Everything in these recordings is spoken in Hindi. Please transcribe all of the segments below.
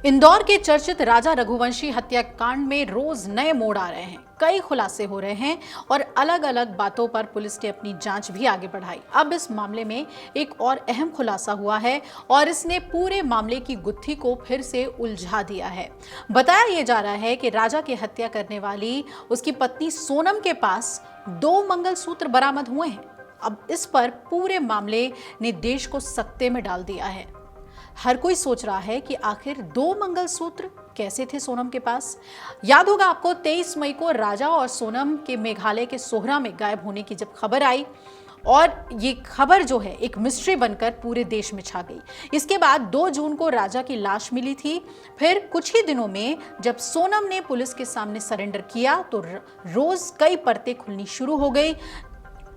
इंदौर के चर्चित राजा रघुवंशी हत्याकांड में रोज नए मोड़ आ रहे हैं। कई खुलासे हो रहे हैं और अलग अलग बातों पर पुलिस ने अपनी जांच भी आगे बढ़ाई। अब इस मामले में एक और अहम खुलासा हुआ है और इसने पूरे मामले की गुत्थी को फिर से उलझा दिया है। बताया यह जा रहा है कि राजा की हत्या करने वाली उसकी पत्नी सोनम के पास 2 मंगलसूत्र बरामद हुए हैं। अब इस पर पूरे मामले ने देश को सकते में डाल दिया है। हर कोई सोच रहा है कि आखिर 2 मंगलसूत्र कैसे थे सोनम के पास। याद होगा आपको 23 मई को राजा और सोनम के मेघालय के सोहरा में गायब होने की जब खबर आई और ये खबर जो है एक मिस्ट्री बनकर पूरे देश में छा गई। इसके बाद 2 जून को राजा की लाश मिली थी। फिर कुछ ही दिनों में जब सोनम ने पुलिस के सामने सरेंडर किया तो रोज कई परतें खुलनी शुरू हो गई।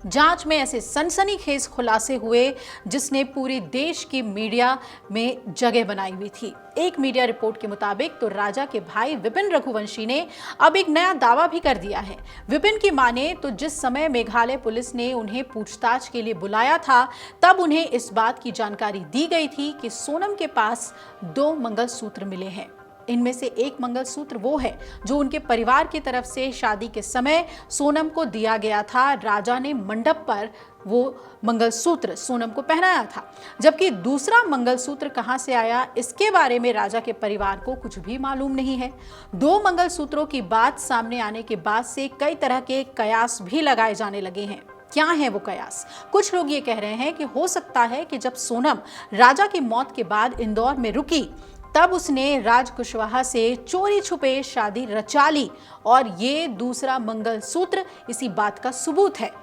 जांच में ऐसे सनसनीखेज खुलासे हुए जिसने पूरे देश की मीडिया में जगह बनाई हुई थी। एक मीडिया रिपोर्ट के मुताबिक तो राजा के भाई विपिन रघुवंशी ने अब एक नया दावा भी कर दिया है। विपिन की माने तो जिस समय मेघालय पुलिस ने उन्हें पूछताछ के लिए बुलाया था तब उन्हें इस बात की जानकारी दी गई थी कि सोनम के पास 2 मंगलसूत्र मिले हैं। इनमें से एक मंगलसूत्र वो है जो उनके परिवार की तरफ से शादी के समय सोनम को दिया गया था। राजा ने मंडप पर वो मंगलसूत्र सोनम को पहनाया था, जबकि दूसरा मंगलसूत्र कहां से आया इसके बारे में राजा के परिवार को कुछ भी मालूम नहीं है। 2 मंगलसूत्रों की बात सामने आने के बाद से कई तरह के कयास भी लगाए जाने लगे हैं। क्या है वो कयास? कुछ लोग ये कह रहे हैं कि हो सकता है कि जब सोनम राजा की मौत के बाद इंदौर में रुकी तब उसने राज कुशवाहा से चोरी छुपे शादी रचा ली और ये दूसरा मंगलसूत्र इसी बात का सबूत है।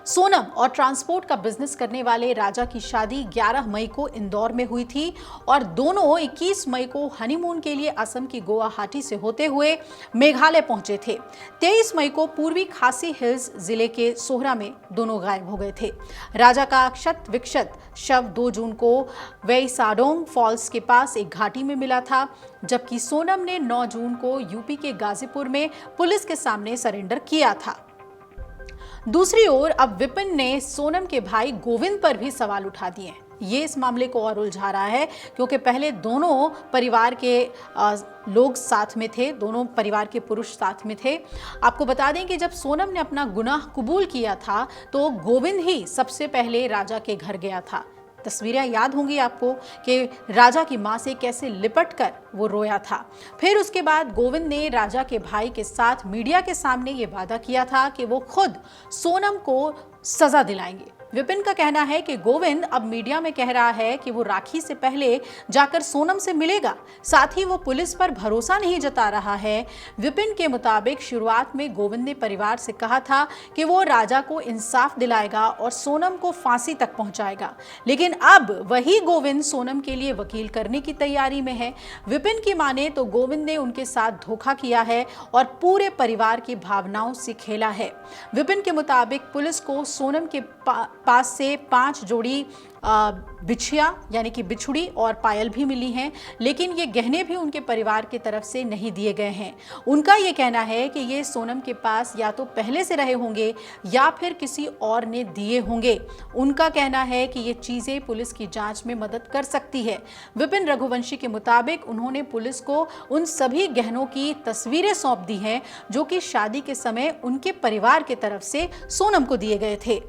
सोनम और ट्रांसपोर्ट का बिजनेस करने वाले राजा की शादी 11 मई को इंदौर में हुई थी और दोनों 21 मई को हनीमून के लिए असम की गुवाहाटी से होते हुए मेघालय पहुंचे थे। 23 मई को पूर्वी खासी हिल्स जिले के सोहरा में दोनों गायब हो गए थे। राजा का क्षत विक्षत शव 2 जून को वेईसाडोंग फॉल्स के पास एक घाटी में मिला था, जबकि सोनम ने 9 जून को यूपी के गाजीपुर में पुलिस के सामने सरेंडर किया था। दूसरी ओर अब विपिन ने सोनम के भाई गोविंद पर भी सवाल उठा दिए हैं। ये इस मामले को और उलझा रहा है क्योंकि पहले दोनों परिवार के लोग साथ में थे, दोनों परिवार के पुरुष साथ में थे। आपको बता दें कि जब सोनम ने अपना गुनाह कबूल किया था तो गोविंद ही सबसे पहले राजा के घर गया था। तस्वीरें याद होंगी आपको कि राजा की मां से कैसे लिपट कर वो रोया था। फिर उसके बाद गोविंद ने राजा के भाई के साथ मीडिया के सामने ये वादा किया था कि वो खुद सोनम को सजा दिलाएंगे। विपिन का कहना है कि गोविंद अब मीडिया में कह रहा है कि वो राखी से पहले जाकर सोनम से मिलेगा, साथ ही वो पुलिस पर भरोसा नहीं जता रहा है। विपिन के मुताबिक शुरुआत में गोविंद ने परिवार से कहा था कि वो राजा को इंसाफ दिलाएगा और सोनम को फांसी तक पहुंचाएगा, लेकिन अब वही गोविंद सोनम के लिए वकील करने की तैयारी में है। विपिन की माने तो गोविंद ने उनके साथ धोखा किया है और पूरे परिवार की भावनाओं से खेला है। विपिन के मुताबिक पुलिस को सोनम के पास से 5 जोड़ी बिछिया यानी कि बिछुड़ी और पायल भी मिली हैं, लेकिन ये गहने भी उनके परिवार की तरफ से नहीं दिए गए हैं। उनका ये कहना है कि ये सोनम के पास या तो पहले से रहे होंगे या फिर किसी और ने दिए होंगे। उनका कहना है कि ये चीज़ें पुलिस की जांच में मदद कर सकती है। विपिन रघुवंशी के मुताबिक उन्होंने पुलिस को उन सभी गहनों की तस्वीरें सौंप दी हैं जो कि शादी के समय उनके परिवार की तरफ से सोनम को दिए गए थे।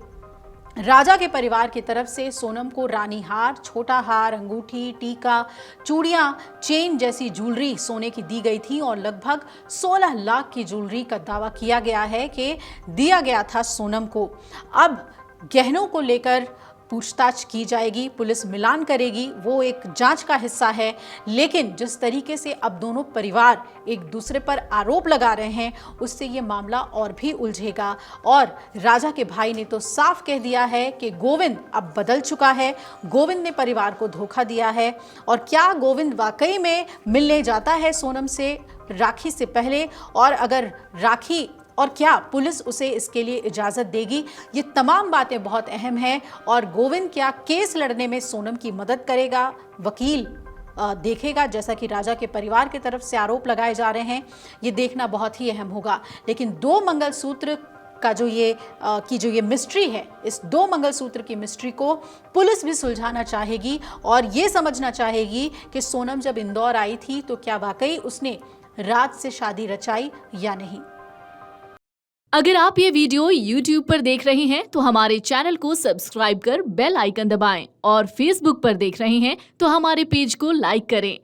राजा के परिवार की तरफ से सोनम को रानी हार, छोटा हार, अंगूठी, टीका, चूड़ियां, चेन जैसी ज्वेलरी सोने की दी गई थी और लगभग 16 लाख की ज्वेलरी का दावा किया गया है कि दिया गया था सोनम को। अब गहनों को लेकर पूछताछ की जाएगी, पुलिस मिलान करेगी, वो एक जांच का हिस्सा है। लेकिन जिस तरीके से अब दोनों परिवार एक दूसरे पर आरोप लगा रहे हैं उससे ये मामला और भी उलझेगा। और राजा के भाई ने तो साफ कह दिया है कि गोविंद अब बदल चुका है, गोविंद ने परिवार को धोखा दिया है। और क्या गोविंद वाकई में मिलने जाता है सोनम से राखी से पहले, और अगर राखी और क्या पुलिस उसे इसके लिए इजाजत देगी? ये तमाम बातें बहुत अहम हैं। और गोविंद क्या केस लड़ने में सोनम की मदद करेगा? वकील देखेगा, जैसा कि राजा के परिवार की तरफ से आरोप लगाए जा रहे हैं। ये देखना बहुत ही अहम होगा। लेकिन 2 मंगलसूत्र का जो ये मिस्ट्री है, इस 2 मंगलसूत्र की मिस्ट्री को पुलिस भी सुलझाना चाहेगी और ये समझना चाहेगी कि सोनम जब इंदौर आई थी तो क्या वाकई उसने राज से शादी रचाई या नहीं। अगर आप ये वीडियो YouTube पर देख रहे हैं तो हमारे चैनल को सब्सक्राइब कर बेल आइकन दबाएं और Facebook पर देख रहे हैं तो हमारे पेज को लाइक करें।